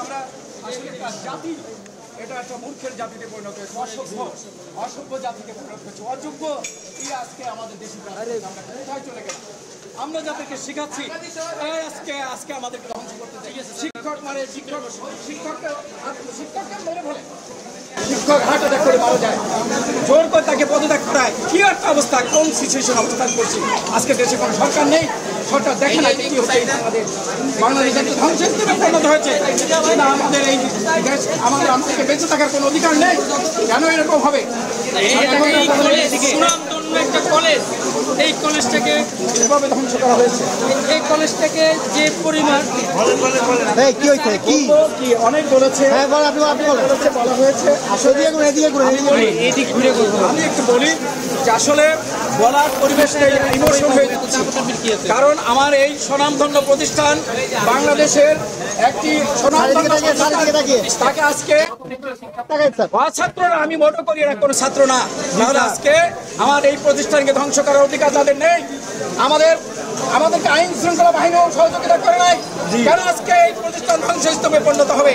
আমরা আসলে জাতি এটা একটা মূর্খের জাতিতে পরিণত হয়েছে, অসভ্য জাতিতে পরিণত হয়েছে, অযোগ্য। আজকে আমাদের দেশে আমরা কোথায় চলে গেলাম? আমরা যাদেরকে শিখাচ্ছি আজকে আমাদেরকে ধ্বংস করতে চাই। শিক্ষক মানে শিক্ষককে মেরে ফেলে, শিক্ষক হার্ট অ্যাটাক করে মারা যায়, জোর করে তাকে পদত্যাগ করায়। কি একটা অবস্থা, কোন সিচুয়েশন অবস্থান করছি। আজকে দেশে কোনো সরকার নেই, সরকার দেখে না কি হচ্ছে। আমাদের বাংলাদেশ ধ্বংসের স্তূপে পরিণত হয়েছে। আমাদের এই দেশ আমাদেরকে বেঁচে থাকার কোনো অধিকার নেই। কেন এরকম হবে? একটা কলেজ, এই কলেজটাকে এভাবে ধ্বংস করা হয়েছে। এই কলেজটাকে যে পরিমাণ অনেক বলেছে, বলা হয়েছে। আসলে আমি একটু বলি যে আসলে বলার পরিবেশটা ইমোশন হয়ে যাচ্ছে। কারণ আমার এই স্বনামধন্য প্রতিষ্ঠান বাংলাদেশের একটি তাকে আজকে ছাত্ররা, আমি মনে করি এরা কোনো ছাত্র না, তাহলে আজকে আমার এই প্রতিষ্ঠানকে ধ্বংস করার অধিকার তাদের নেই। আমাদেরকে আইন শৃঙ্খলা বাহিনীও সহযোগিতা করে নাই, কেন আজকে এই প্রতিষ্ঠান ধ্বংসস্তূপে পরিণত হবে?